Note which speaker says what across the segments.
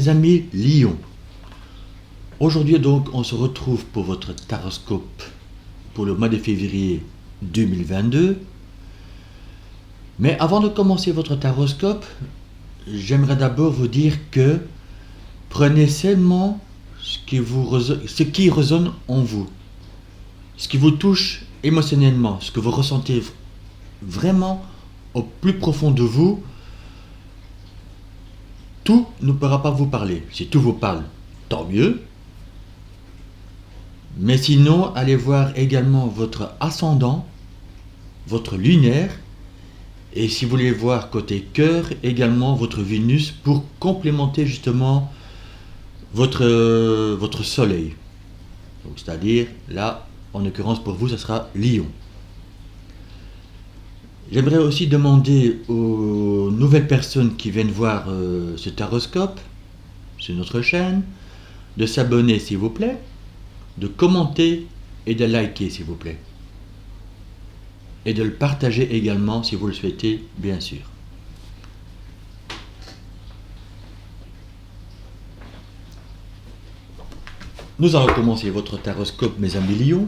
Speaker 1: Mes amis Lion, aujourd'hui donc on se retrouve pour votre taroscope pour le mois de février 2022. Mais avant de commencer votre taroscope, j'aimerais d'abord vous dire que prenez seulement ce qui résonne en vous, ce qui vous touche émotionnellement, ce que vous ressentez vraiment au plus profond de vous. Tout ne pourra pas vous parler. Si tout vous parle, tant mieux. Mais sinon, allez voir également votre ascendant, votre lunaire, et si vous voulez voir côté cœur, également votre Vénus pour complémenter justement votre soleil. Donc, c'est-à-dire, là, en l'occurrence pour vous, ça sera Lion. J'aimerais aussi demander aux nouvelles personnes qui viennent voir ce taroscope sur notre chaîne de s'abonner s'il vous plaît, de commenter et de liker s'il vous plaît. Et de le partager également si vous le souhaitez, bien sûr. Nous allons commencer votre taroscope, mes amis Lions.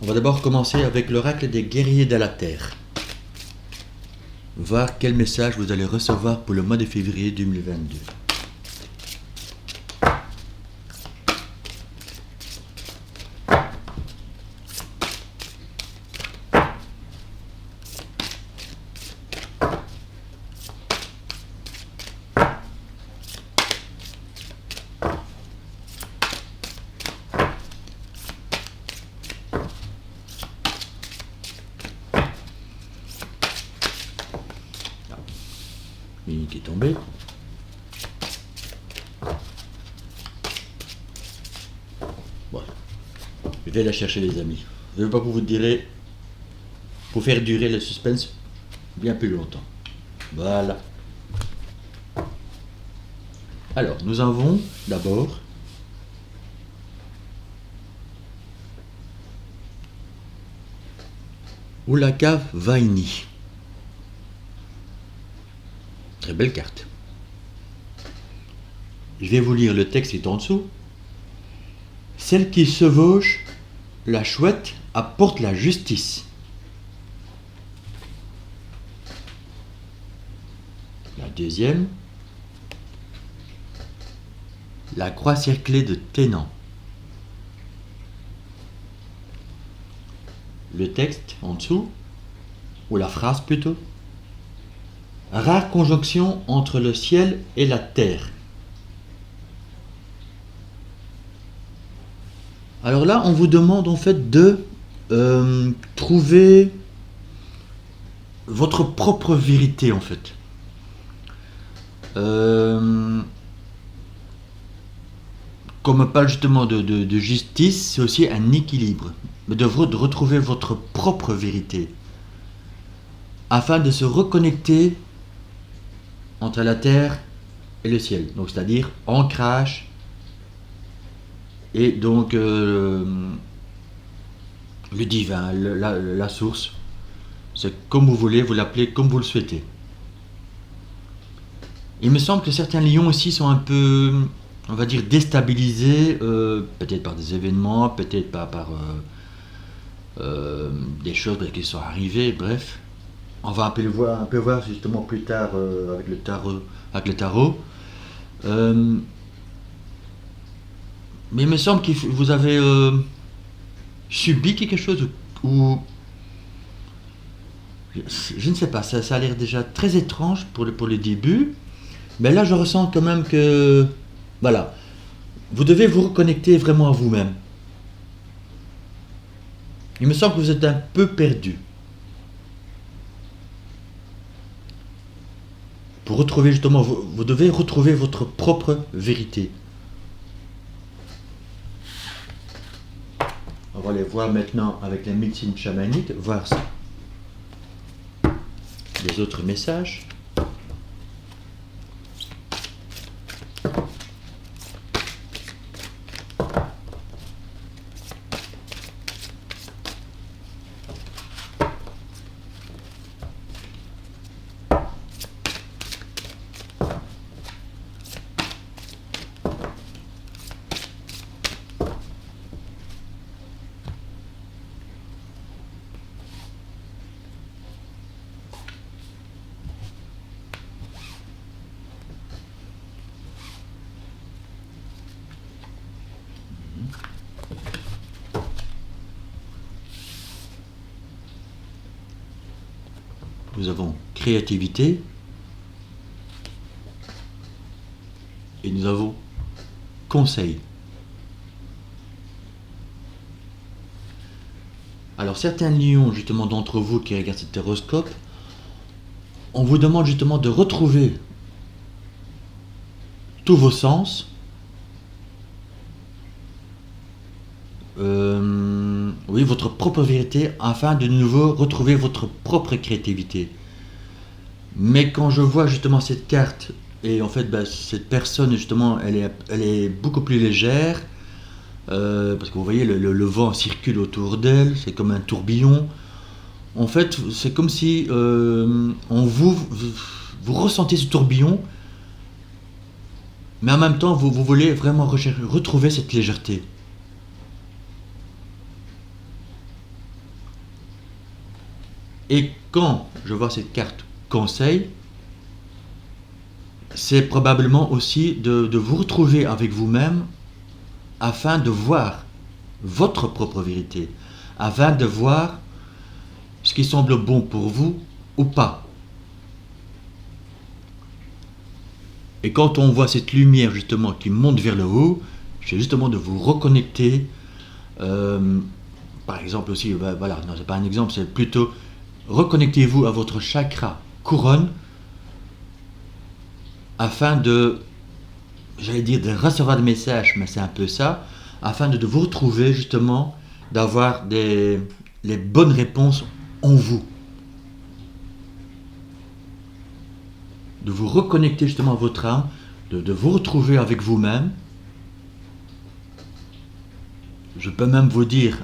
Speaker 1: On va d'abord commencer avec l'oracle des guerriers de la terre. Voir quel message vous allez recevoir pour le mois de février 2022. Une qui est tombée. Voilà. Je vais la chercher les amis. Je ne veux pas que vous direz pour faire durer le suspense bien plus longtemps. Voilà. Alors, nous avons d'abord Ulaka Vaini. Très belle carte. Je vais vous lire le texte qui est en dessous. Celle qui chevauche la chouette apporte la justice. La deuxième. La croix cerclée de Ténan. Le texte en dessous, ou la phrase plutôt. Rare conjonction entre le ciel et la terre. Alors là, on vous demande en fait de trouver votre propre vérité en fait. Comme on parle justement de justice, c'est aussi un équilibre. De retrouver votre propre vérité. Afin de se reconnecter entre la terre et le ciel, donc c'est-à-dire ancrage et donc le divin, la source, c'est comme vous voulez, vous l'appelez comme vous le souhaitez. Il me semble que certains lions aussi sont un peu, on va dire, déstabilisés, peut-être par des événements, peut-être pas par des choses qui sont arrivées, bref. On va un peu voir justement plus tard avec le tarot. Mais il me semble que vous avez subi quelque chose ou je ne sais pas, ça a l'air déjà très étrange pour le début. Mais là, je ressens quand même que voilà, vous devez vous reconnecter vraiment à vous-même. Il me semble que vous êtes un peu perdu. Pour retrouver justement, vous devez retrouver votre propre vérité. On va aller voir maintenant avec la médecine chamanique, voir ça. Les autres messages. nous avons créativité et nous avons conseil. Alors certains lions justement d'entre vous qui regardent cet horoscope, on vous demande justement de retrouver tous vos sens, oui, votre propre vérité, afin de nouveau retrouver votre propre créativité. Mais quand je vois justement cette carte, et en fait cette personne justement, elle est beaucoup plus légère, parce que vous voyez le vent circule autour d'elle, c'est comme un tourbillon. En fait, c'est comme si vous ressentez ce tourbillon, mais en même temps, vous voulez vraiment retrouver cette légèreté. Et quand je vois cette carte conseil, c'est probablement aussi de vous retrouver avec vous-même afin de voir votre propre vérité, afin de voir ce qui semble bon pour vous ou pas. Et quand on voit cette lumière justement qui monte vers le haut, c'est justement de vous reconnecter. Par exemple aussi, voilà, non, c'est pas un exemple, c'est plutôt reconnectez-vous à votre chakra couronne afin de, j'allais dire, de recevoir des messages, mais c'est un peu ça, afin de vous retrouver justement, d'avoir les bonnes réponses en vous. De vous reconnecter justement à votre âme, de vous retrouver avec vous-même. Je peux même vous dire,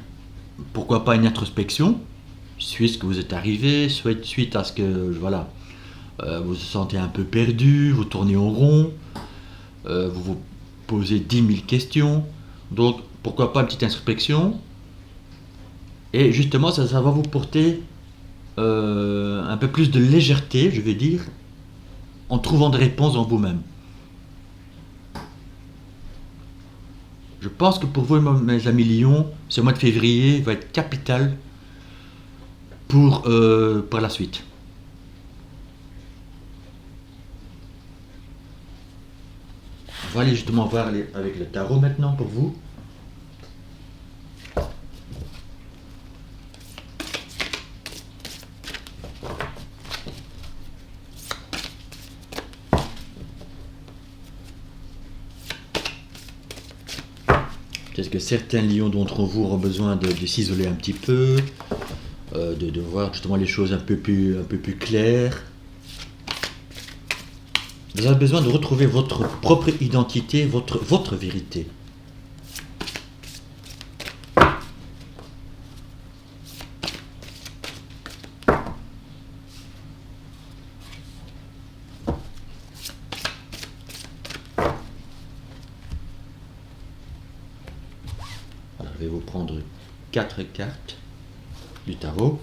Speaker 1: pourquoi pas une introspection, suite à ce que vous êtes arrivé, suite à ce que, voilà, vous vous sentez un peu perdu, vous tournez en rond, vous vous posez 10 000 questions. Donc, pourquoi pas une petite introspection. Et justement, ça va vous porter un peu plus de légèreté, je vais dire, en trouvant des réponses en vous-même. Je pense que pour vous, mes amis Lions, ce mois de février va être capital pour la suite. On va aller justement voir avec le tarot maintenant pour vous. Peut-être que certains lions d'entre vous auront besoin de s'isoler un petit peu, de voir justement les choses un peu plus claires. Vous avez besoin de retrouver votre propre identité, votre vérité. Alors, je vais vous prendre 4 cartes du tarot.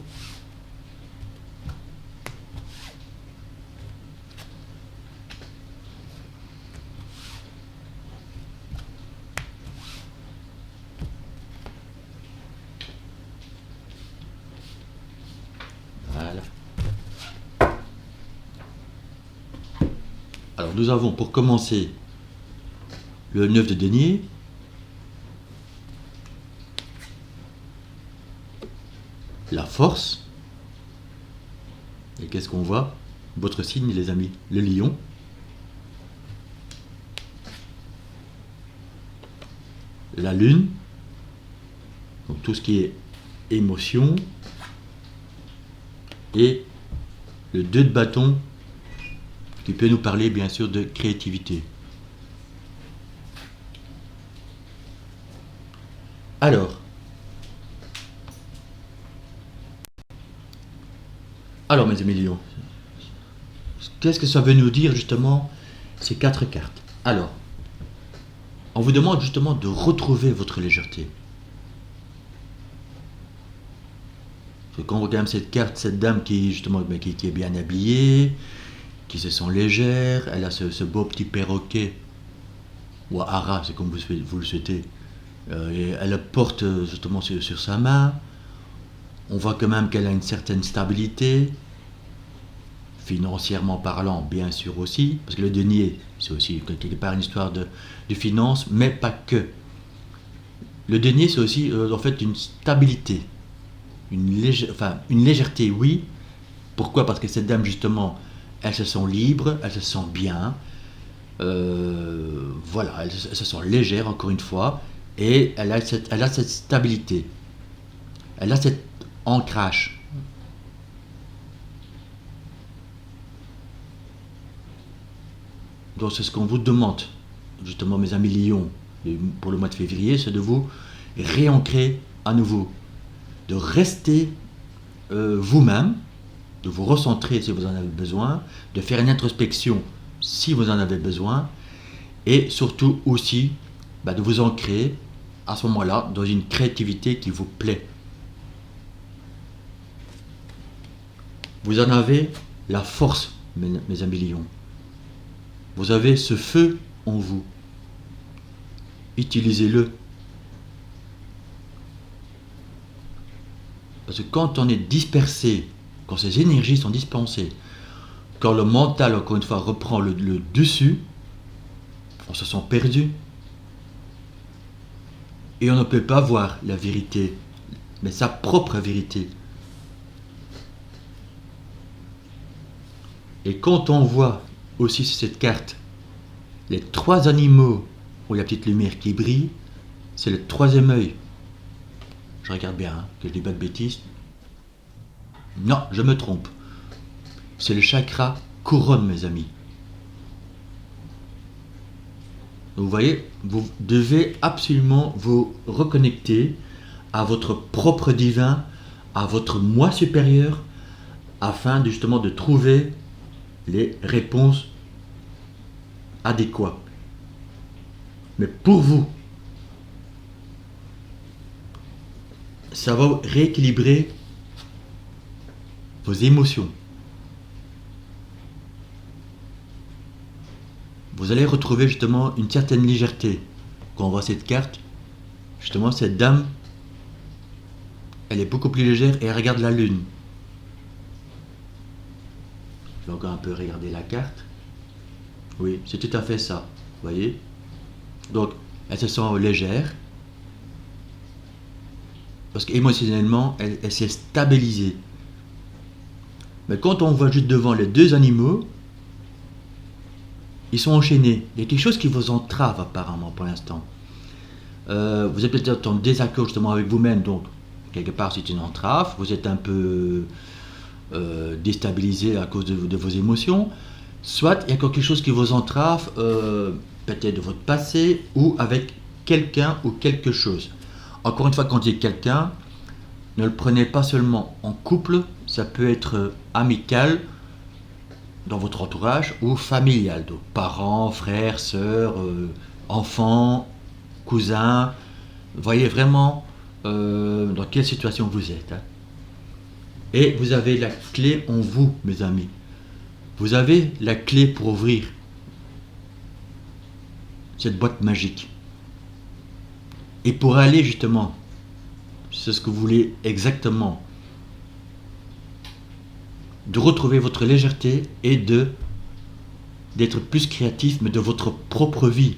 Speaker 1: Voilà. Alors nous avons pour commencer le 9 de denier, la force, et qu'est-ce qu'on voit? Votre signe les amis, le lion, la lune, donc tout ce qui est émotion, et le 2 de bâton qui peut nous parler bien sûr de créativité. Alors mes amis lions, qu'est-ce que ça veut nous dire justement ces 4 cartes? Alors, on vous demande justement de retrouver votre légèreté. Parce que quand on regarde cette carte, cette dame qui justement qui est bien habillée, qui se sent légère, elle a ce beau petit perroquet, ou hara, c'est comme vous le souhaitez, et elle le porte justement sur sa main. On voit quand même qu'elle a une certaine stabilité. financièrement parlant, bien sûr aussi, parce que le denier, c'est aussi quelque part une histoire de finance, mais pas que. Le denier, c'est aussi en fait une stabilité, une légèreté, oui. Pourquoi? Parce que cette dame, justement, elle se sent libre, elle se sent bien, voilà, elle se sent légère, encore une fois, et elle a cette stabilité, elle a cet ancrage. Donc c'est ce qu'on vous demande, justement, mes amis Lions, pour le mois de février, c'est de vous réancrer à nouveau, de rester vous-même, de vous recentrer si vous en avez besoin, de faire une introspection si vous en avez besoin, et surtout aussi de vous ancrer à ce moment-là dans une créativité qui vous plaît. Vous en avez la force, mes amis Lions. Vous avez ce feu en vous. Utilisez-le. Parce que quand on est dispersé, quand ces énergies sont dispensées, quand le mental, encore une fois, reprend le dessus, on se sent perdu. Et on ne peut pas voir la vérité, mais sa propre vérité. Et quand on voit aussi sur cette carte les 3 animaux où il y a la petite lumière qui brille, c'est le 3e œil. Je regarde bien, que je dis pas de bêtises. Non, je me trompe. C'est le chakra couronne, mes amis. Vous voyez, vous devez absolument vous reconnecter à votre propre divin, à votre moi supérieur, afin justement de trouver les réponses adéquates. Mais pour vous, ça va rééquilibrer vos émotions. Vous allez retrouver justement une certaine légèreté. Quand on voit cette carte, justement cette dame, elle est beaucoup plus légère et elle regarde la lune. Je vais encore un peu regarder la carte. Oui, c'est tout à fait ça. Vous voyez? Donc, elle se sent légère. Parce qu'émotionnellement, elle s'est stabilisée. Mais quand on voit juste devant les 2 animaux, ils sont enchaînés. Il y a quelque chose qui vous entrave apparemment pour l'instant. Vous êtes peut-être en désaccord justement avec vous-même, donc quelque part c'est une entrave. Vous êtes un peu déstabilisé à cause de vos émotions. Soit il y a quelque chose qui vous entrave, peut-être de votre passé ou avec quelqu'un ou quelque chose. Encore une fois, quand il y a quelqu'un, ne le prenez pas seulement en couple, ça peut être amical dans votre entourage ou familial, donc parents, frères, sœurs, enfants, cousins. Voyez vraiment dans quelle situation vous êtes. Hein. Et vous avez la clé en vous, mes amis. Vous avez la clé pour ouvrir cette boîte magique. Et pour aller justement, c'est ce que vous voulez exactement, de retrouver votre légèreté et d'être plus créatif, mais de votre propre vie.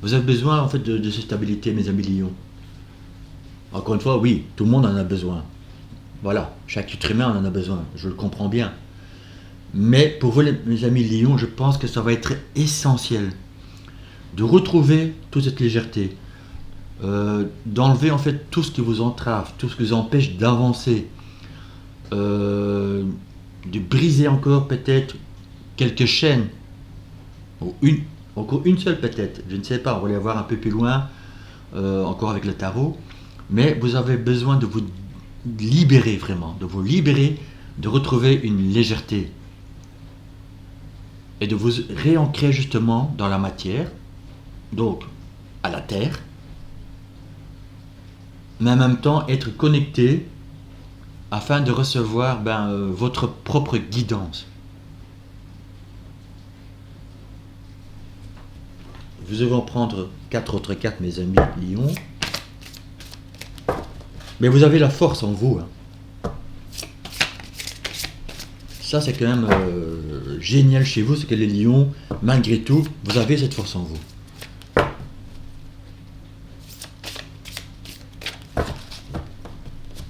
Speaker 1: Vous avez besoin en fait de cette stabilité, mes amis Lions. Encore une fois, oui, tout le monde en a besoin. Voilà, chaque être humain en a besoin, je le comprends bien. Mais pour vous, mes amis Lions, je pense que ça va être essentiel de retrouver toute cette légèreté, d'enlever en fait tout ce qui vous entrave, tout ce qui vous empêche d'avancer, de briser encore peut-être quelques chaînes, ou encore une seule peut-être, je ne sais pas, on va aller voir un peu plus loin, encore avec le tarot, mais vous avez besoin de vous libérer vraiment, de vous libérer, de retrouver une légèreté, et de vous réancrer justement dans la matière, donc à la terre, mais en même temps être connecté afin de recevoir votre propre guidance. Vous allez en prendre 4 autres cartes, mes amis Lions. Mais vous avez la force en vous, hein. Ça, c'est quand même génial chez vous, c'est que les lions, malgré tout, vous avez cette force en vous.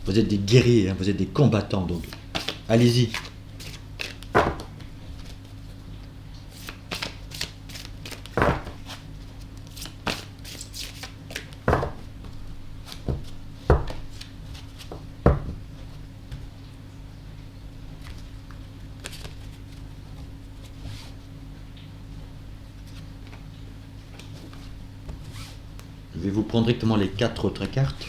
Speaker 1: Vous êtes des guerriers, hein, vous êtes des combattants, donc allez-y. Je vais vous prendre directement les 4 autres cartes.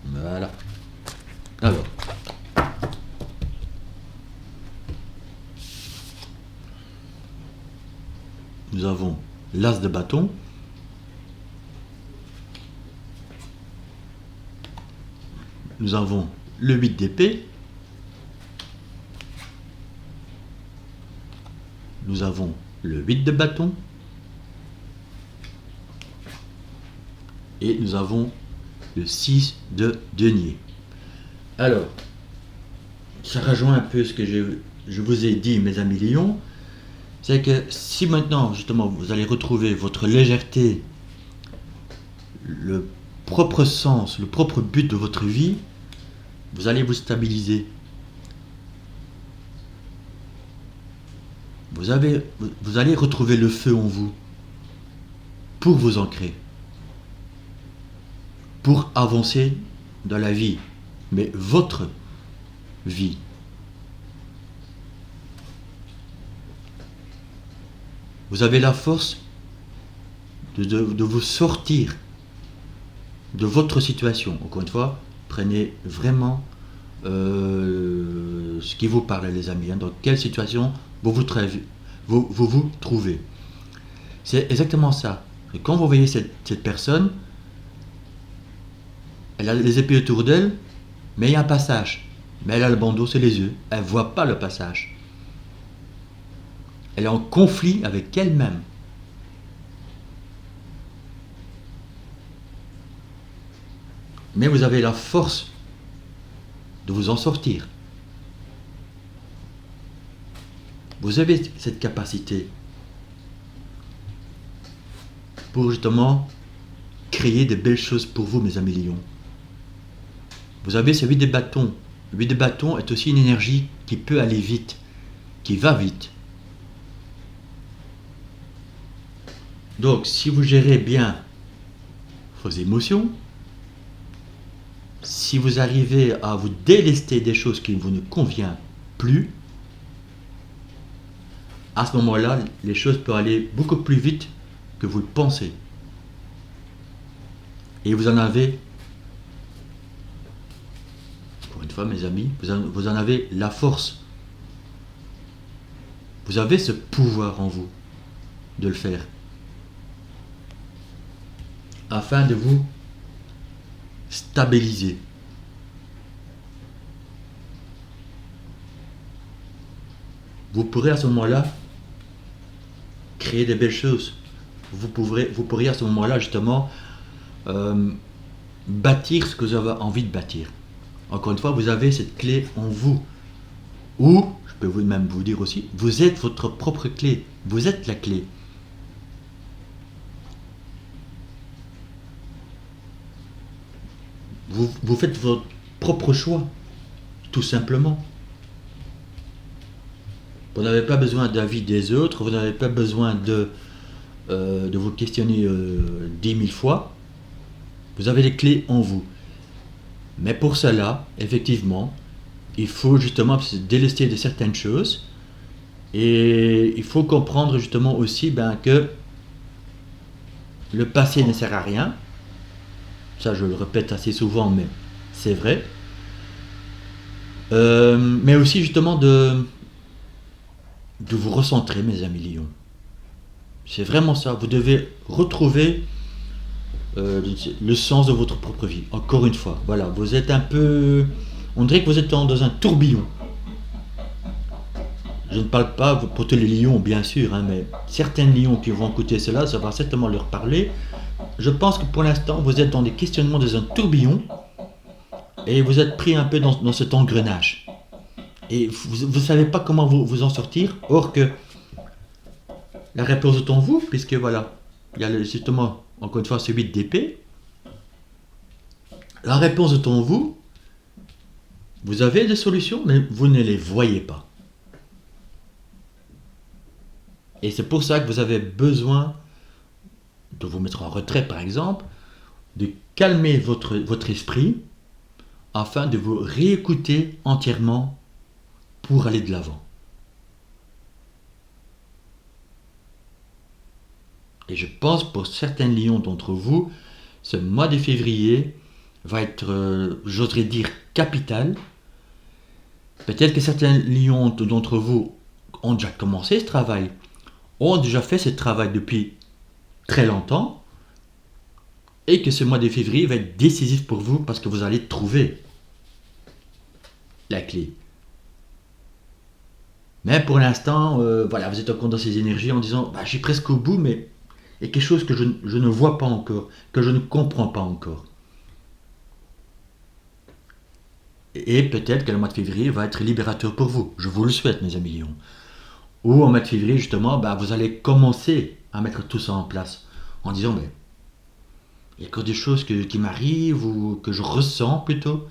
Speaker 1: Voilà. Alors. Nous avons l'as de bâton. Nous avons le 8 d'épée. Nous avons le 8 de bâton. Et nous avons le 6 de denier. Alors, ça rejoint un peu ce que je vous ai dit, mes amis lions. C'est que si maintenant, justement, vous allez retrouver votre légèreté, le propre sens, le propre but de votre vie, vous allez vous stabiliser. Vous allez retrouver le feu en vous pour vous ancrer, pour avancer dans la vie, mais votre vie. Vous avez la force de vous sortir de votre situation. Encore une fois, prenez vraiment ce qui vous parle, les amis. Hein, dans quelle situation vous trouvez. C'est exactement ça. Et quand vous voyez cette personne, elle a les épées autour d'elle, mais il y a un passage. Mais elle a le bandeau sur les yeux. Elle ne voit pas le passage. Elle est en conflit avec elle-même. Mais vous avez la force de vous en sortir. Vous avez cette capacité pour justement créer de belles choses pour vous, mes amis lions. Vous avez ce 8 de bâton. Le 8 de bâton est aussi une énergie qui peut aller vite, qui va vite. Donc, si vous gérez bien vos émotions, si vous arrivez à vous délester des choses qui ne vous conviennent plus, à ce moment-là, les choses peuvent aller beaucoup plus vite que vous le pensez. Et vous en avez, encore une fois, mes amis, vous en avez la force. Vous avez ce pouvoir en vous de le faire, afin de vous stabiliser. Vous pourrez à ce moment-là créer des belles choses. Vous pourriez à ce moment-là justement bâtir ce que vous avez envie de bâtir. Encore une fois, vous avez cette clé en vous. Ou, je peux même vous dire aussi, vous êtes votre propre clé. Vous êtes la clé. Vous faites votre propre choix, tout simplement. Vous n'avez pas besoin d'avis des autres, vous n'avez pas besoin de vous questionner 10 000 fois. Vous avez les clés en vous. Mais pour cela, effectivement, il faut justement se délester de certaines choses. Et il faut comprendre justement aussi que le passé ne sert à rien. Ça, je le répète assez souvent, mais c'est vrai. Mais aussi justement de vous recentrer, mes amis lions. C'est vraiment ça. Vous devez retrouver le sens de votre propre vie. Encore une fois, voilà, vous êtes un peu... On dirait que vous êtes dans un tourbillon. Je ne parle pas pour tous les lions, bien sûr, hein, mais certains lions qui vont écouter cela, ça va certainement leur parler. Je pense que pour l'instant, vous êtes dans des questionnements dans un tourbillon et vous êtes pris un peu dans cet engrenage. Et vous ne savez pas comment vous en sortir. Or que la réponse est en vous, puisque voilà, il y a justement, encore une fois, ce 8 d'épée. La réponse est en vous. Vous avez des solutions, mais vous ne les voyez pas. Et c'est pour ça que vous avez besoin de vous mettre en retrait, par exemple, de calmer votre esprit afin de vous réécouter entièrement pour aller de l'avant. Et je pense pour certains lions d'entre vous, ce mois de février va être, j'oserais dire, capital. Peut-être que certains lions d'entre vous ont déjà commencé ce travail, ont déjà fait ce travail depuis très longtemps, et que ce mois de février va être décisif pour vous parce que vous allez trouver la clé. Mais pour l'instant, voilà, vous êtes encore dans ces énergies en disant je suis presque au bout, mais il y a quelque chose que je ne vois pas encore, que je ne comprends pas encore. Et peut-être que le mois de février va être libérateur pour vous. Je vous le souhaite, mes amis lions. Ou en mois de février, justement, vous allez commencer à mettre tout ça en place en disant il y a encore des choses qui m'arrivent ou que je ressens plutôt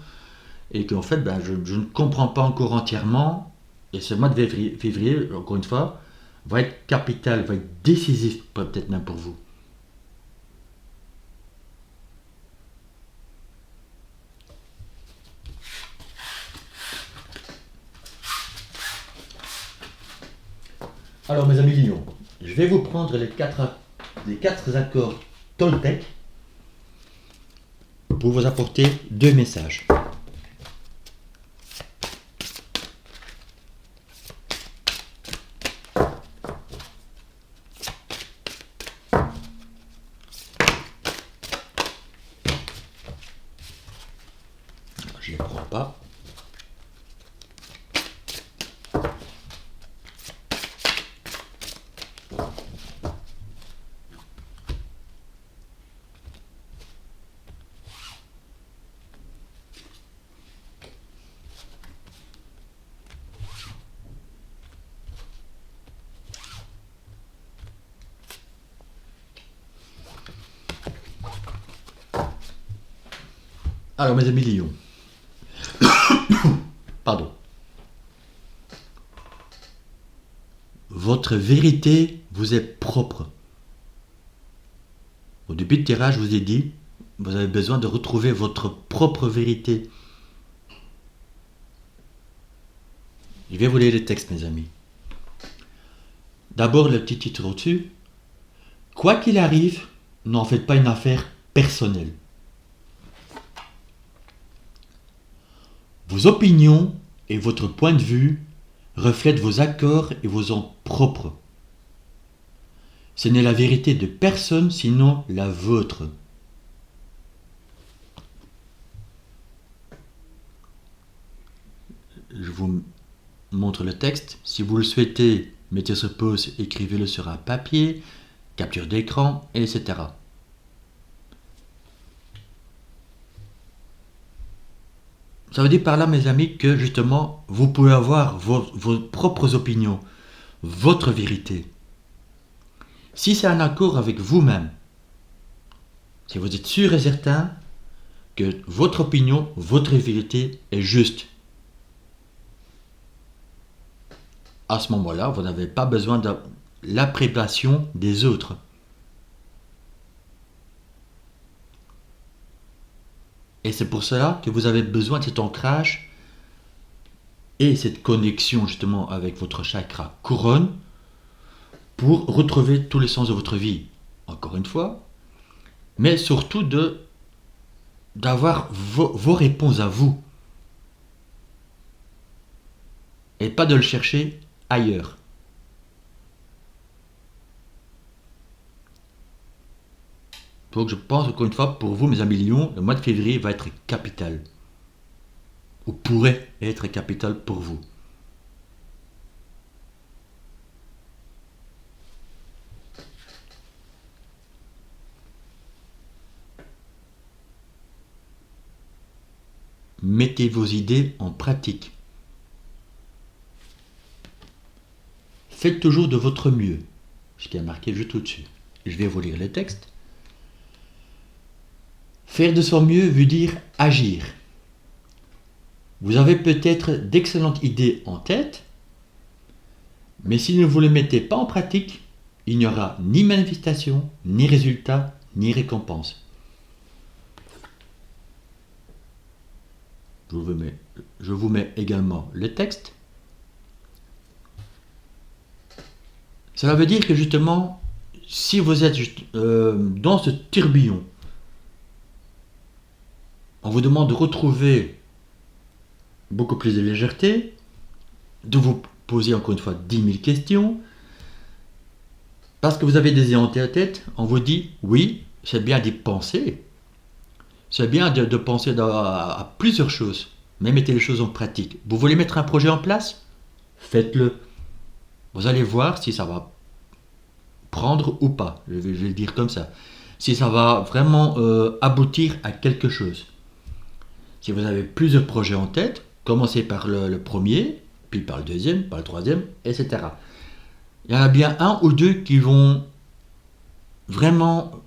Speaker 1: et qu'en fait je ne comprends pas encore entièrement. Et ce mois de février, encore une fois, va être capital, va être décisif peut-être même pour vous. Alors mes amis lions, je vais vous prendre les quatre accords Toltec pour vous apporter deux messages. Je ne les prends pas. Alors mes amis lions, pardon. Votre vérité vous est propre. Au début de tirage, je vous ai dit, vous avez besoin de retrouver votre propre vérité. Je vais vous lire le texte, mes amis. D'abord, le petit titre au-dessus. Quoi qu'il arrive, n'en faites pas une affaire personnelle. Vos opinions et votre point de vue reflètent vos accords et vos ans propres. Ce n'est la vérité de personne, sinon la vôtre. Je vous montre le texte. Si vous le souhaitez, mettez sur pause, écrivez-le sur un papier, capture d'écran, etc. Ça veut dire par là, mes amis, que justement, vous pouvez avoir vos propres opinions, votre vérité. Si c'est un accord avec vous-même, si vous êtes sûr et certain que votre opinion, votre vérité est juste, à ce moment-là, vous n'avez pas besoin de l'approbation des autres. Et c'est pour cela que vous avez besoin de cet ancrage et cette connexion justement avec votre chakra couronne pour retrouver tous les sens de votre vie. Encore une fois, mais surtout d'avoir vos réponses à vous et pas de le chercher ailleurs. Donc je pense encore une fois, pour vous mes amis Lions, le mois de février va être capital. Ou pourrait être capital pour vous. Mettez vos idées en pratique. Faites toujours de votre mieux. Ce qui est marqué juste au-dessus. Je vais vous lire le texte. Faire de son mieux veut dire agir. Vous avez peut-être d'excellentes idées en tête, mais si vous ne les mettez pas en pratique, il n'y aura ni manifestation, ni résultat, ni récompense. Je vous mets également le texte. Cela veut dire que justement, si vous êtes dans ce tourbillon, on vous demande de retrouver beaucoup plus de légèreté, de vous poser encore une fois 10 000 questions, parce que vous avez des idées en tête, on vous dit oui, c'est bien d'y penser, c'est bien de penser à plusieurs choses, mais mettez les choses en pratique. Vous voulez mettre un projet en place? Faites-le. Vous allez voir si ça va prendre ou pas, je vais le dire comme ça. Si ça va vraiment aboutir à quelque chose. Si vous avez plusieurs projets en tête, commencez par le premier, puis par le deuxième, par le troisième, etc. Il y en a bien un ou deux qui vont vraiment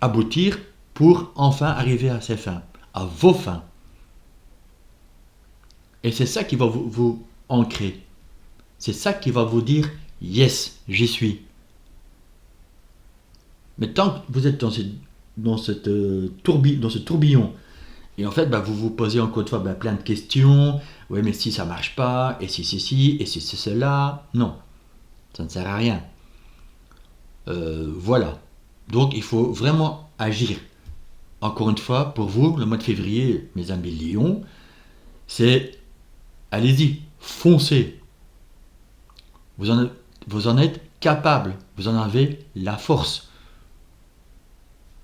Speaker 1: aboutir pour enfin arriver à ces fins, à vos fins. Et c'est ça qui va vous ancrer. C'est ça qui va vous dire « Yes, j'y suis ». Mais tant que vous êtes dans ce tourbillon, et en fait, vous vous posez encore une fois plein de questions. Oui, mais si ça marche pas, et si c'est ci, et si c'est cela. Non, ça ne sert à rien. Voilà. Donc, il faut vraiment agir. Encore une fois, pour vous, le mois de février, mes amis Lions, c'est allez-y, foncez. Vous en êtes capable, vous en avez la force.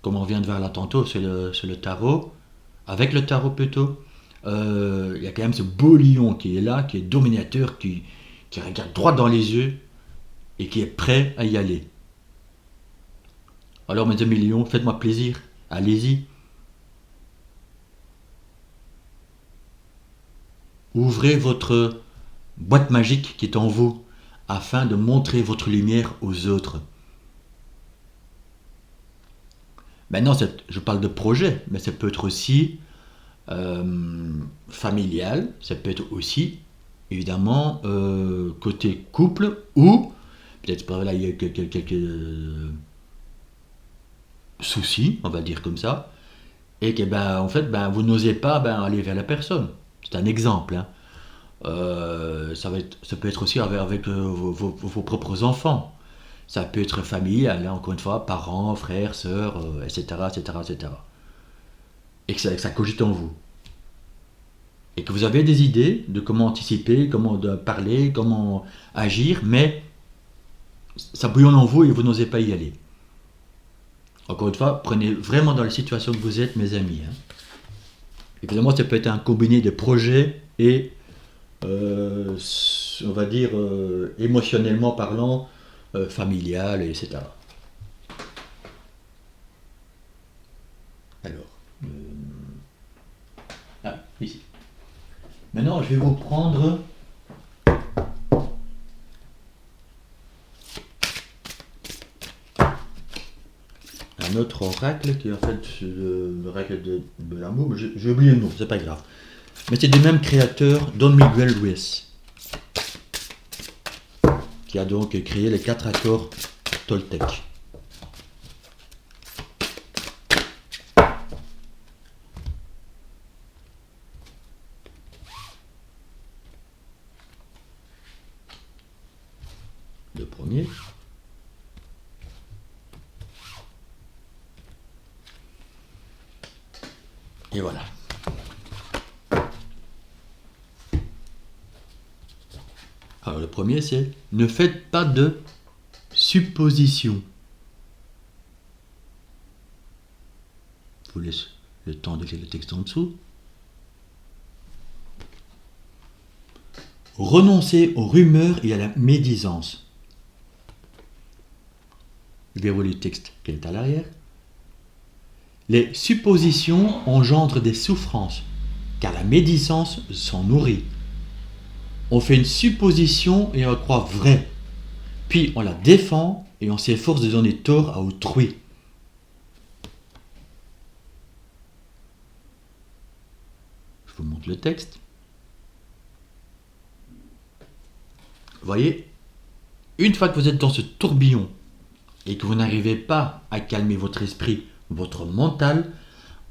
Speaker 1: Comme on vient de voir là tantôt, c'est le tarot. Avec le tarot plutôt, il y a quand même ce beau lion qui est là, qui est dominateur, qui regarde droit dans les yeux et qui est prêt à y aller. Alors mes amis lions, faites-moi plaisir, allez-y. Ouvrez votre boîte magique qui est en vous afin de montrer votre lumière aux autres. Maintenant, je parle de projet, mais ça peut être aussi familial, ça peut être aussi, évidemment, côté couple, ou peut-être là il y a quelques soucis, on va dire comme ça, et que en fait, vous n'osez pas aller vers la personne. C'est un exemple. Hein. Ça peut être aussi avec vos propres enfants. Ça peut être familial, encore une fois, parents, frères, sœurs, etc., etc., etc. Et que ça cogite en vous. Et que vous avez des idées de comment anticiper, comment parler, comment agir, mais ça bouillonne en vous et vous n'osez pas y aller. Encore une fois, prenez vraiment dans la situation que vous êtes, mes amis. Hein. Évidemment, ça peut être un combiné de projets et, on va dire, émotionnellement parlant, familial, etc. Alors, ici. Maintenant, je vais vous prendre un autre oracle qui est en fait l'oracle de l'amour, mais j'ai oublié le nom, c'est pas grave. Mais c'est du même créateur, Don Miguel Ruiz, qui a donc créé les 4 accords Toltec. Le premier. Et voilà. Alors le premier c'est « Ne faites pas de suppositions ». vous laisse le temps d'écrire le texte en dessous. Renoncer aux rumeurs et à la médisance. Je vais vous lire le texte qui est à l'arrière. Les suppositions engendrent des souffrances, car la médisance s'en nourrit. On fait une supposition et on la croit vraie, puis on la défend et on s'efforce de donner tort à autrui. Je vous montre le texte. Vous voyez, une fois que vous êtes dans ce tourbillon et que vous n'arrivez pas à calmer votre esprit, votre mental,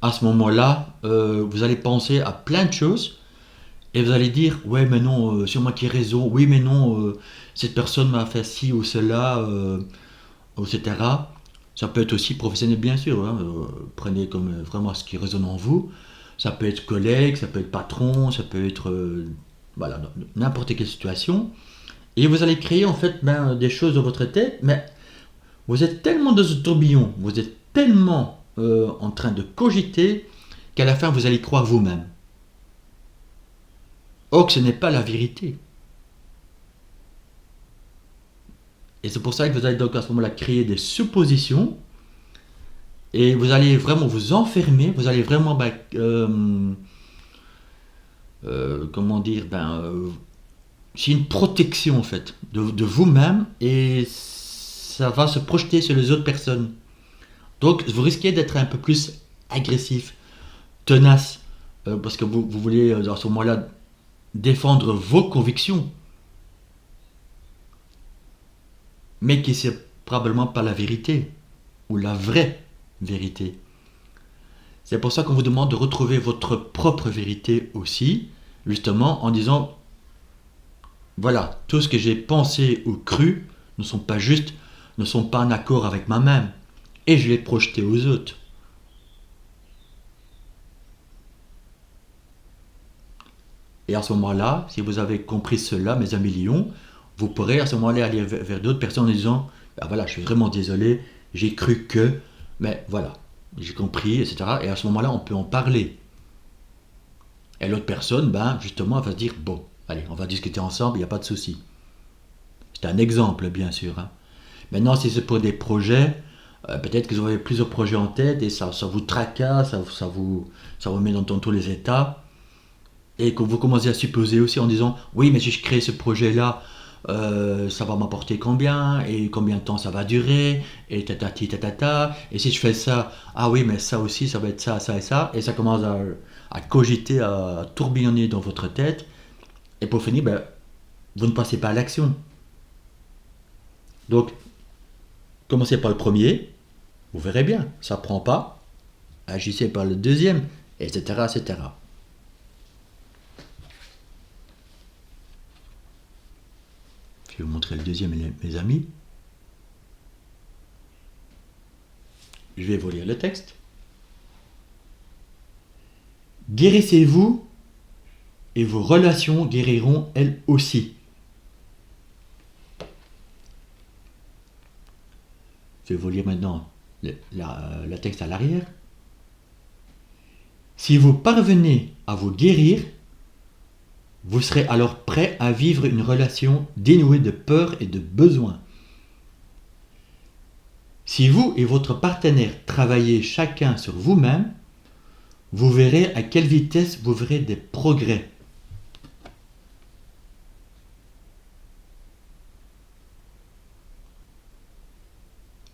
Speaker 1: à ce moment-là, vous allez penser à plein de choses et vous allez dire « Ouais, mais non, c'est moi qui ai raison. Oui, mais non, cette personne m'a fait ci ou cela, etc. » Ça peut être aussi professionnel, bien sûr. Hein, prenez comme vraiment ce qui résonne en vous. Ça peut être collègue, ça peut être patron, ça peut être voilà, n'importe quelle situation. Et vous allez créer en fait des choses dans votre tête, mais vous êtes tellement dans ce tourbillon, vous êtes tellement en train de cogiter qu'à la fin vous allez croire vous-même. Or que ce n'est pas la vérité. Et c'est pour ça que vous allez donc à ce moment-là créer des suppositions et vous allez vraiment vous enfermer, vous allez vraiment comment dire, c'est une protection en fait de vous-même et ça va se projeter sur les autres personnes. Donc vous risquez d'être un peu plus agressif, tenace, parce que vous voulez à ce moment-là défendre vos convictions, mais qui c'est probablement pas la vérité ou la vraie vérité. C'est pour ça qu'on vous demande de retrouver votre propre vérité aussi, justement en disant voilà, tout ce que j'ai pensé ou cru ne sont pas justes, ne sont pas en accord avec moi-même. Et je l'ai projeté aux autres. Et à ce moment-là, si vous avez compris cela, mes amis lions, vous pourrez à ce moment-là aller vers d'autres personnes en disant ben voilà, je suis vraiment désolé, j'ai cru que, mais voilà, j'ai compris, etc. Et à ce moment-là, on peut en parler. Et l'autre personne, justement, elle va se dire bon, allez, on va discuter ensemble, il n'y a pas de souci. C'est un exemple, bien sûr. Hein. Maintenant, si c'est pour des projets, peut-être que vous avez plusieurs projets en tête et ça vous tracasse, ça vous met dans tous les états. Et que vous commencez à supposer aussi en disant oui, mais si je crée ce projet-là, ça va m'apporter combien et combien de temps ça va durer et tatati tatata. Et si je fais ça, ah oui, mais ça aussi, ça va être ça, ça et ça. Et ça commence à cogiter, à tourbillonner dans votre tête. Et pour finir, vous ne passez pas à l'action. Donc, commencez par le premier, vous verrez bien, ça ne prend pas, agissez par le deuxième, etc., etc. Je vais vous montrer le deuxième, mes amis. Je vais vous lire le texte. Guérissez-vous et vos relations guériront elles aussi. Je vais vous lire maintenant le texte à l'arrière. Si vous parvenez à vous guérir, vous serez alors prêt à vivre une relation dénuée de peur et de besoin. Si vous et votre partenaire travaillez chacun sur vous-même, vous verrez à quelle vitesse vous verrez des progrès.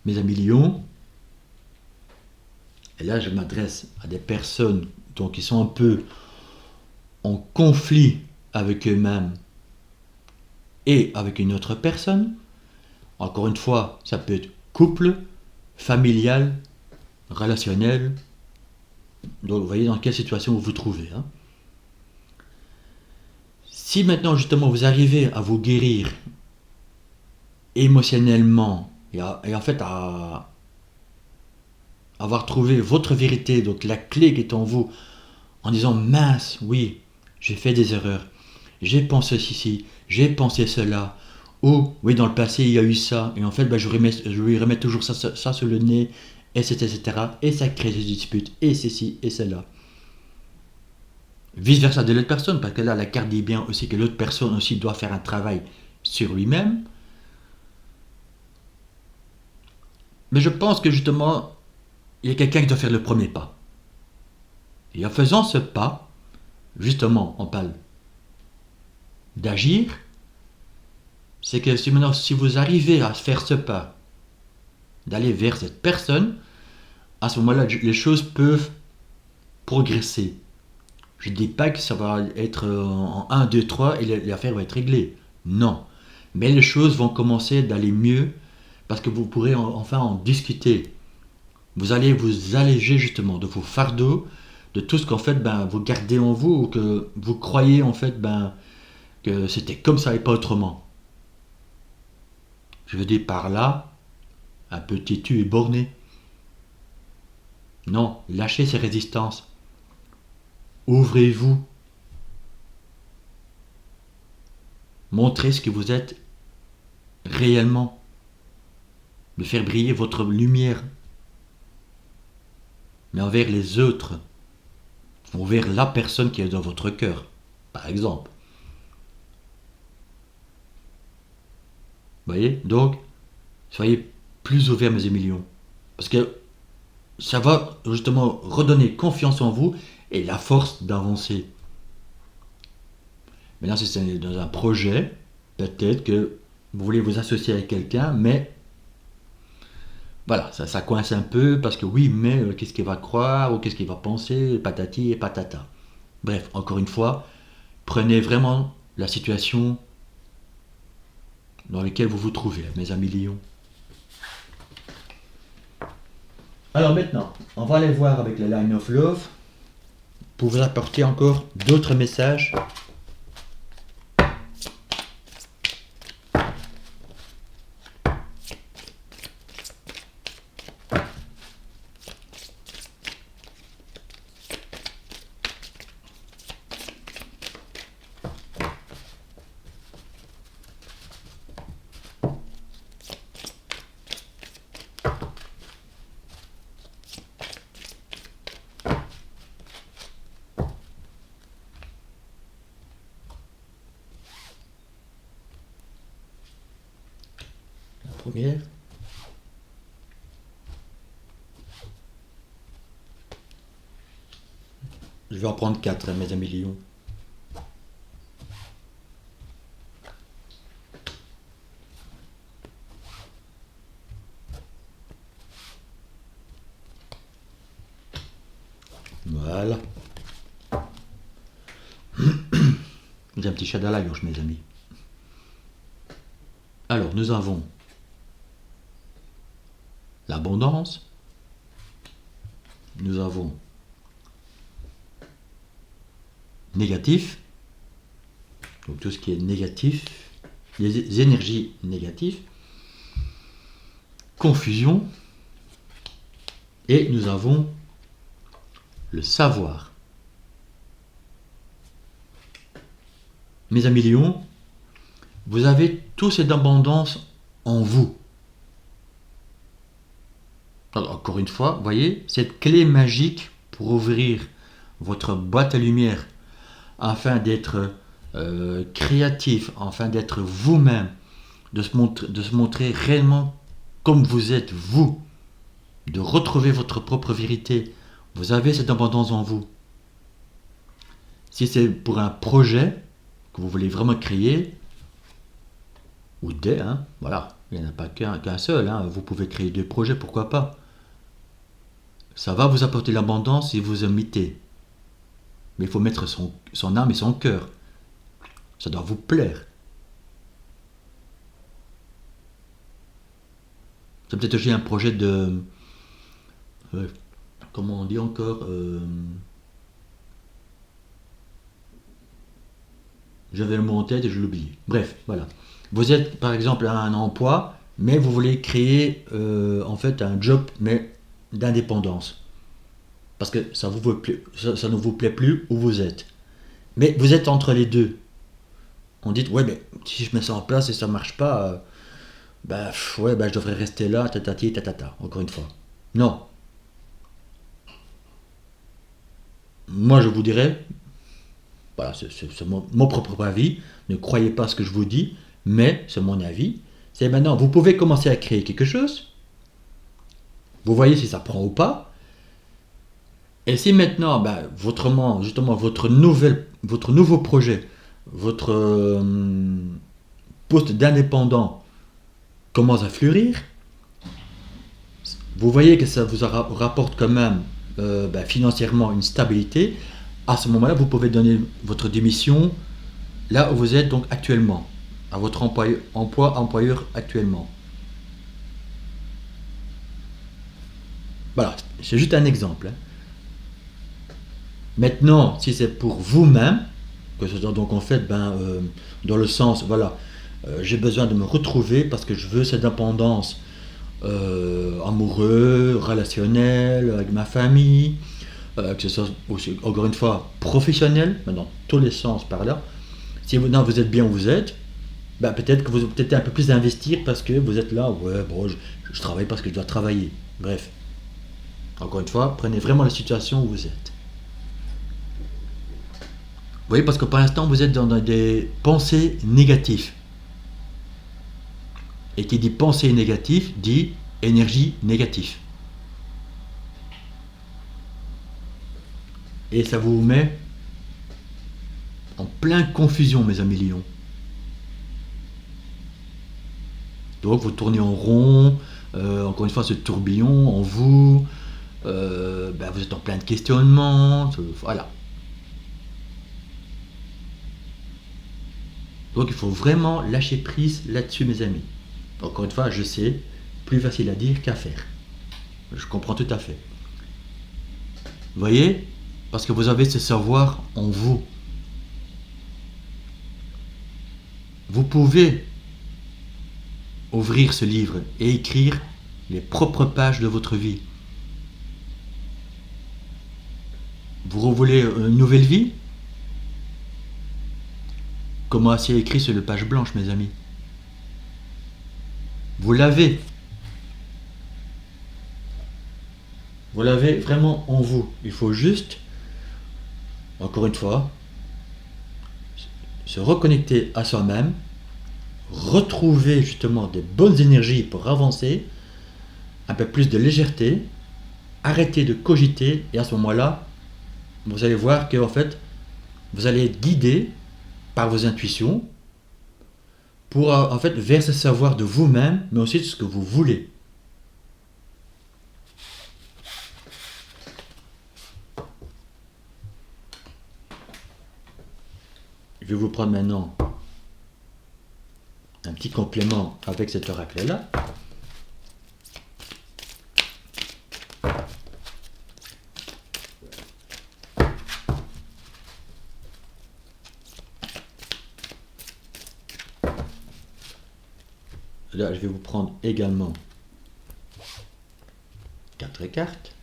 Speaker 1: Mes amis lions, et là je m'adresse à des personnes qui sont un peu en conflit avec eux-mêmes et avec une autre personne. Encore une fois, ça peut être couple, familial, relationnel. Donc vous voyez dans quelle situation vous vous trouvez. Hein. Si maintenant justement vous arrivez à vous guérir émotionnellement et en fait à avoir trouvé votre vérité, donc la clé qui est en vous, en disant mince, oui, j'ai fait des erreurs, j'ai pensé ceci, j'ai pensé cela, ou oui, dans le passé il y a eu ça, et en fait je lui remets toujours ça sur le nez, etc. Et ça crée des disputes, et ceci, et cela. Vice versa de l'autre personne, parce que là, la carte dit bien aussi que l'autre personne aussi doit faire un travail sur lui-même. Mais je pense que justement, il y a quelqu'un qui doit faire le premier pas. Et en faisant ce pas, justement, on parle d'agir, c'est que si vous arrivez à faire ce pas, d'aller vers cette personne, à ce moment-là, les choses peuvent progresser. Je ne dis pas que ça va être en 1, 2, 3 et l'affaire va être réglée. Non. Mais les choses vont commencer d'aller mieux parce que vous pourrez enfin en discuter. Vous allez vous alléger justement de vos fardeaux, de tout ce qu'en fait vous gardez en vous ou que vous croyez en fait que c'était comme ça et pas autrement. Je veux dire par là, un peu têtu et borné. Non, lâchez ces résistances. Ouvrez-vous. Montrez ce que vous êtes réellement. De faire briller votre lumière. Mais envers les autres. Envers la personne qui est dans votre cœur. Par exemple. Vous voyez? Donc, soyez plus ouverts, mes millions. Parce que ça va justement redonner confiance en vous et la force d'avancer. Maintenant, si c'est dans un projet, peut-être que vous voulez vous associer avec quelqu'un, mais voilà, ça coince un peu parce que oui, mais qu'est-ce qu'il va croire ou qu'est-ce qu'il va penser, patati et patata. Bref, encore une fois, prenez vraiment la situation dans laquelle vous vous trouvez, mes amis lions. Alors maintenant, on va aller voir avec le Line of Love pour vous apporter encore d'autres messages. Première. Je vais en prendre 4, mes amis lions. Voilà. J'ai un petit chat à la gorge, mes amis. Alors, nous avons l'abondance. Nous avons négatif. Donc tout ce qui est négatif. Les énergies négatives. Confusion. Et nous avons le savoir. Mes amis lions, vous avez tout cette abondance en vous. Alors, encore une fois, vous voyez, cette clé magique pour ouvrir votre boîte à lumière afin d'être créatif, afin d'être vous-même, de se montrer réellement comme vous êtes, vous, de retrouver votre propre vérité. Vous avez cette abondance en vous. Si c'est pour un projet que vous voulez vraiment créer, ou des, voilà, il n'y en a pas qu'un seul, vous pouvez créer 2 projets, pourquoi pas. Ça va vous apporter l'abondance si vous imitez. Mais il faut mettre son âme et son cœur. Ça doit vous plaire. C'est peut-être aussi un projet de... comment on dit encore j'avais le mot en tête et je l'oublie. Bref, voilà. Vous êtes par exemple à un emploi, mais vous voulez créer en fait un job, mais d'indépendance. Parce que ça ne vous plaît plus où vous êtes. Mais vous êtes entre les deux. On dit, ouais, mais si je mets ça en place et ça marche pas, je devrais rester là, tatati, tatata, encore une fois. Non. Moi, je vous dirais, voilà, c'est mon propre avis, ne croyez pas ce que je vous dis, mais c'est mon avis. C'est maintenant, vous pouvez commencer à créer quelque chose, vous voyez si ça prend ou pas, et si maintenant, ben, justement, votre nouveau projet, votre poste d'indépendant commence à fleurir, vous voyez que ça vous rapporte quand même ben, financièrement une stabilité, à ce moment-là, vous pouvez donner votre démission là où vous êtes donc actuellement, à votre employeur actuellement. Voilà, c'est juste un exemple, hein. Maintenant, si c'est pour vous-même, que ce soit donc en fait, ben, dans le sens, voilà, j'ai besoin de me retrouver parce que je veux cette indépendance amoureux, relationnel, avec ma famille, que ce soit aussi, encore une fois, professionnel, mais dans tous les sens par là. Si vous, non, vous êtes bien où vous êtes, bah, peut-être que vous peut-être un peu plus investir parce que vous êtes là, ouais, bon, je travaille parce que je dois travailler. Bref, encore une fois, prenez vraiment la situation où vous êtes. Vous voyez, parce que pour l'instant, vous êtes dans des pensées négatives. Et qui dit pensée négative dit énergie négative. Et ça vous met en pleine confusion, mes amis lions. Donc vous tournez en rond, encore une fois ce tourbillon en vous, ben, vous êtes en plein de questionnements, voilà. Donc il faut vraiment lâcher prise là-dessus, mes amis. Encore une fois, je sais, plus facile à dire qu'à faire. Je comprends tout à fait. Vous voyez? Parce que vous avez ce savoir en vous. Vous pouvez ouvrir ce livre et écrire les propres pages de votre vie. Vous voulez une nouvelle vie? Comment c'est écrit sur les pages blanches, mes amis? Vous l'avez. Vous l'avez vraiment en vous. Il faut juste, encore une fois, se reconnecter à soi-même, retrouver justement des bonnes énergies pour avancer, un peu plus de légèreté, arrêter de cogiter, et à ce moment-là, vous allez voir que en fait, vous allez être guidé par vos intuitions pour en fait vers ce savoir de vous-même, mais aussi de ce que vous voulez. Je vais vous prendre maintenant un petit complément avec cet oracle-là. Là, je vais vous prendre également 4 cartes.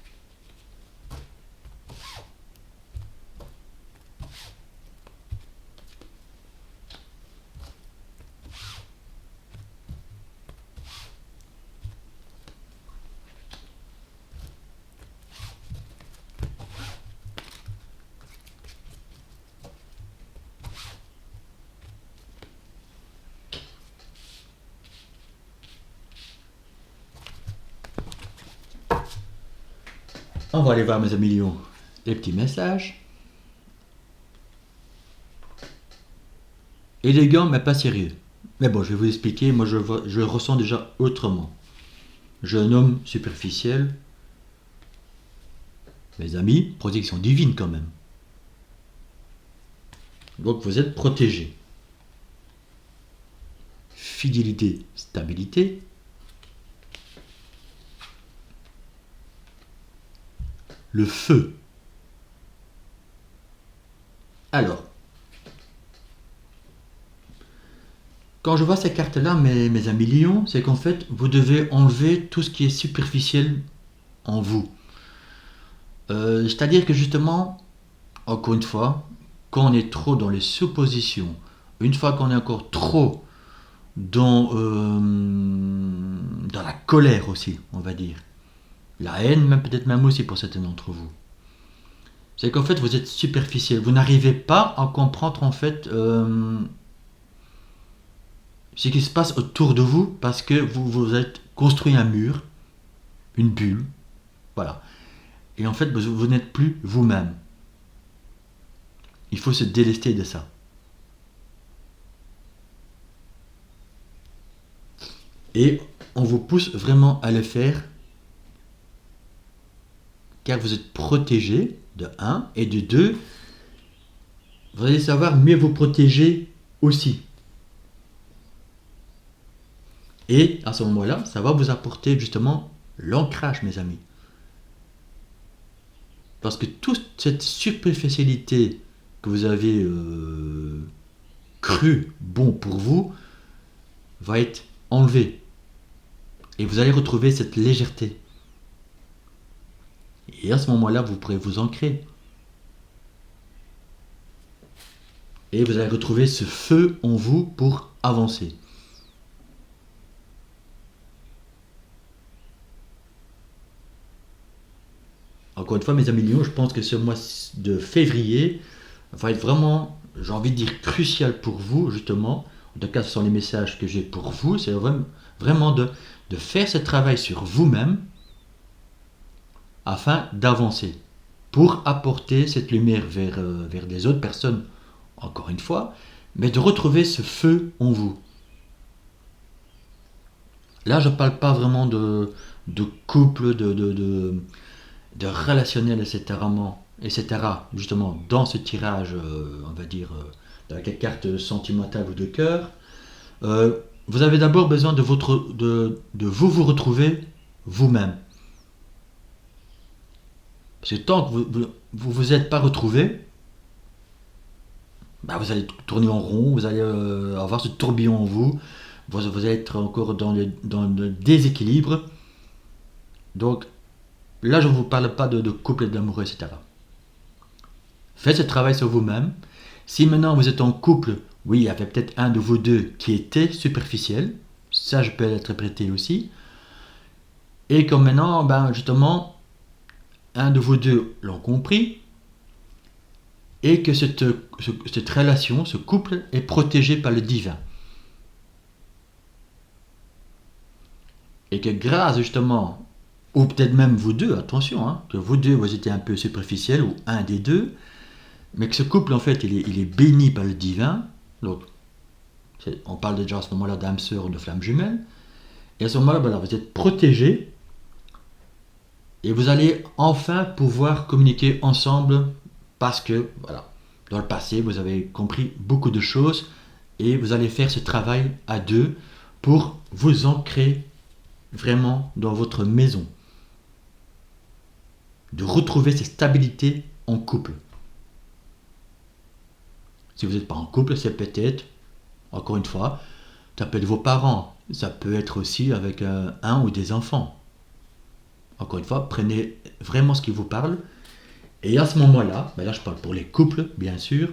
Speaker 1: On va aller voir, mes amis lions, les petits messages. Élégant, mais pas sérieux. Mais bon, je vais vous expliquer, moi je ressens déjà autrement. Jeune homme superficiel. Mes amis, protection divine quand même. Donc vous êtes protégés. Fidélité, stabilité. Le feu. Alors, quand je vois ces cartes-là, mes amis lions, c'est qu'en fait, vous devez enlever tout ce qui est superficiel en vous. C'est-à-dire que justement, encore une fois, quand on est trop dans les suppositions, une fois qu'on est encore trop dans la colère aussi, on va dire, la haine, même peut-être même aussi pour certains d'entre vous. C'est qu'en fait, vous êtes superficiel. Vous n'arrivez pas à comprendre en fait ce qui se passe autour de vous parce que vous êtes construit un mur, une bulle, voilà. Et en fait, vous n'êtes plus vous-même. Il faut se délester de ça. Et on vous pousse vraiment à le faire car vous êtes protégé, de un, et de deux, vous allez savoir mieux vous protéger aussi. Et à ce moment-là, ça va vous apporter justement l'ancrage, mes amis. Parce que toute cette superficialité que vous avez cru bon pour vous va être enlevée. Et vous allez retrouver cette légèreté. Et à ce moment-là, vous pourrez vous ancrer. Et vous allez retrouver ce feu en vous pour avancer. Encore une fois, mes amis Lions, je pense que ce mois de février va être vraiment, j'ai envie de dire, crucial pour vous, justement. En tout cas, ce sont les messages que j'ai pour vous. C'est vraiment de faire ce travail sur vous-même afin d'avancer, pour apporter cette lumière vers des autres personnes, encore une fois, mais de retrouver ce feu en vous. Là, je ne parle pas vraiment de couple, de relationnel, etc., justement, dans ce tirage, on va dire, de la carte sentimentale ou de cœur. Vous avez d'abord besoin de vous retrouver vous-même. Parce que tant que vous êtes pas retrouvé, bah vous allez tourner en rond, vous allez avoir ce tourbillon en vous, vous allez être encore dans le déséquilibre. Donc là, je ne vous parle pas de couple et d'amoureux, etc. Faites ce travail sur vous-même. Si maintenant vous êtes en couple, oui, il y avait peut-être un de vous deux qui était superficiel, ça je peux l'interpréter aussi. Et comme maintenant, ben justement, un de vous deux l'ont compris, et que cette relation, ce couple, est protégé par le divin. Et que grâce justement, ou peut-être même vous deux, attention, hein, que vous deux vous étiez un peu superficiel, ou un des deux, mais que ce couple en fait il est béni par le divin. Donc on parle déjà à ce moment-là d'âme sœur ou de flamme jumelle. Et à ce moment-là, voilà, vous êtes protégés et vous allez enfin pouvoir communiquer ensemble parce que, voilà, dans le passé, vous avez compris beaucoup de choses et vous allez faire ce travail à deux pour vous ancrer vraiment dans votre maison. De retrouver cette stabilité en couple. Si vous n'êtes pas en couple, c'est peut-être, encore une fois, ça peut être vos parents, ça peut être aussi avec un ou des enfants. Encore une fois, prenez vraiment ce qui vous parle. Et à ce moment-là, ben là je parle pour les couples, bien sûr,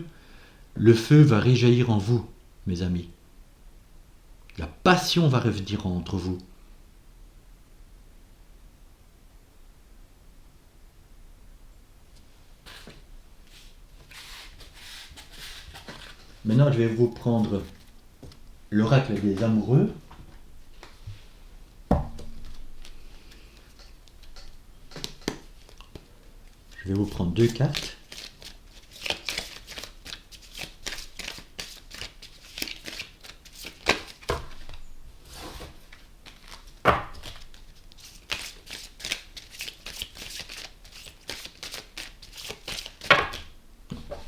Speaker 1: le feu va réjaillir en vous, mes amis. La passion va revenir entre vous. Maintenant, je vais vous prendre l'oracle des amoureux. Je vais vous prendre deux cartes.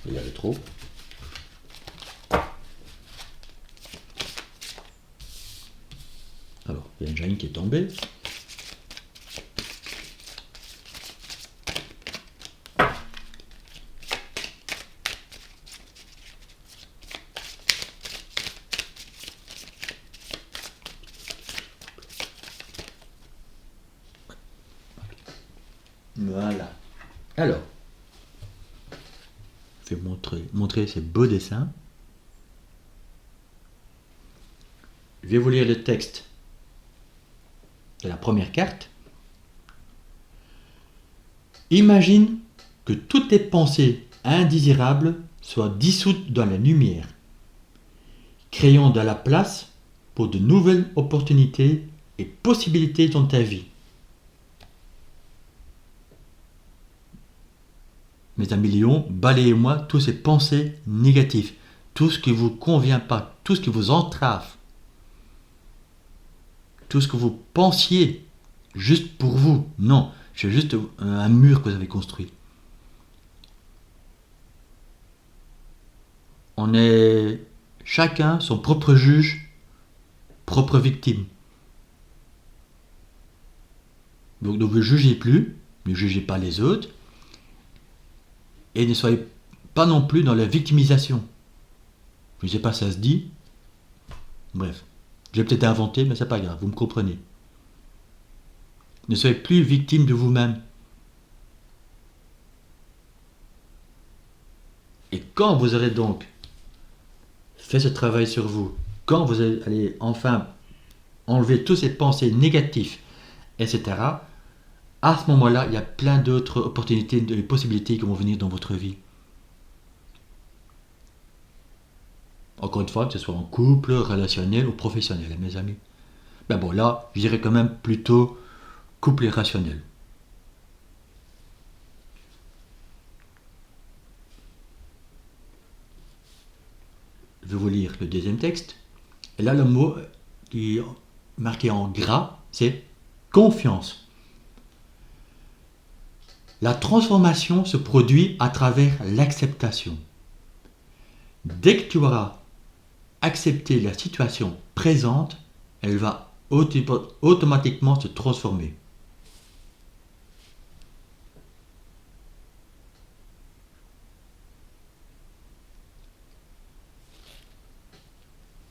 Speaker 1: Il y avait trop. Alors, il y a une jaine qui est tombée. Voilà. Alors, je vais montrer ces beaux dessins. Je vais vous lire le texte de la première carte. Imagine que toutes tes pensées indésirables soient dissoutes dans la lumière, créant de la place pour de nouvelles opportunités et possibilités dans ta vie. Mes amis lions, balayez-moi tous ces pensées négatives, tout ce qui ne vous convient pas, tout ce qui vous entrave, tout ce que vous pensiez juste pour vous. Non, c'est juste un mur que vous avez construit. On est chacun son propre juge, propre victime. Donc ne vous jugez plus, ne jugez pas les autres, et ne soyez pas non plus dans la victimisation. Je ne sais pas si ça se dit. Bref, j'ai peut-être inventé, mais c'est pas grave, vous me comprenez. Ne soyez plus victime de vous-même. Et quand vous aurez donc fait ce travail sur vous, quand vous allez enfin enlever toutes ces pensées négatives, etc., à ce moment-là, il y a plein d'autres opportunités, de possibilités qui vont venir dans votre vie. Encore une fois, que ce soit en couple, relationnel ou professionnel, mes amis. Ben bon, là, je dirais quand même plutôt couple et rationnel. Je vais vous lire le deuxième texte. Et là, le mot qui est marqué en gras, c'est confiance. La transformation se produit à travers l'acceptation. Dès que tu auras accepté la situation présente, elle va automatiquement se transformer.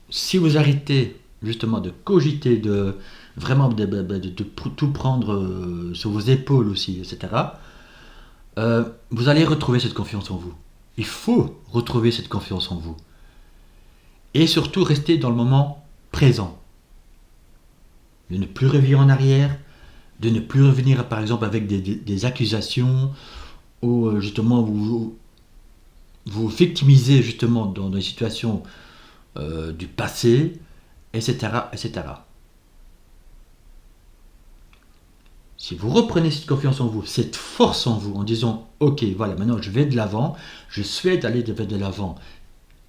Speaker 1: Si vous arrêtez justement de cogiter, de vraiment de tout prendre sur vos épaules aussi, etc., vous allez retrouver cette confiance en vous. Il faut retrouver cette confiance en vous. Et surtout rester dans le moment présent. De ne plus revenir en arrière, de ne plus revenir par exemple avec des accusations, ou justement vous victimisez justement dans des situations du passé, etc., etc. Si vous reprenez cette confiance en vous, cette force en vous, en disant « Ok, voilà, maintenant je vais de l'avant, je souhaite aller de l'avant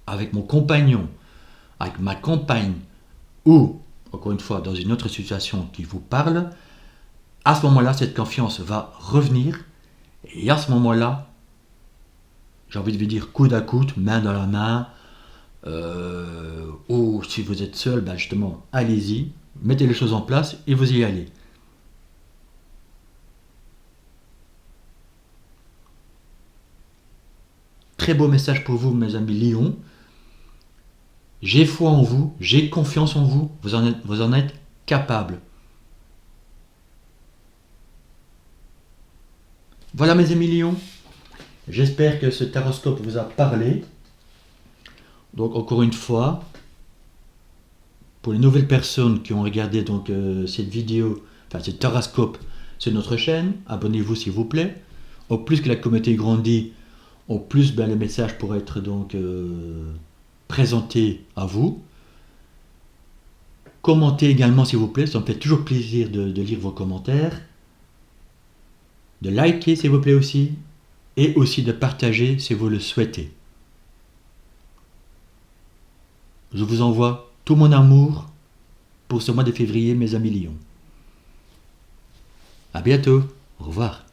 Speaker 1: avec mon compagnon, avec ma compagne, ou, encore une fois, dans une autre situation qui vous parle », à ce moment-là, cette confiance va revenir, et à ce moment-là, j'ai envie de vous dire coude à coude, main dans la main, ou si vous êtes seul, ben justement, allez-y, mettez les choses en place et vous y allez. Très beau message pour vous, mes amis lions. J'ai foi en vous, j'ai confiance en vous, vous en êtes capables. Voilà mes amis lions, j'espère que ce taroscope vous a parlé. Donc encore une fois, pour les nouvelles personnes qui ont regardé donc cette vidéo, enfin ce taroscope sur notre chaîne, abonnez-vous s'il vous plaît. Au plus que la communauté grandit, au plus le message pourra être donc présenté à vous. Commentez également s'il vous plaît, ça me fait toujours plaisir de lire vos commentaires. De liker s'il vous plaît aussi, et aussi de partager si vous le souhaitez. Je vous envoie tout mon amour pour ce mois de février, mes amis lions. À bientôt, au revoir.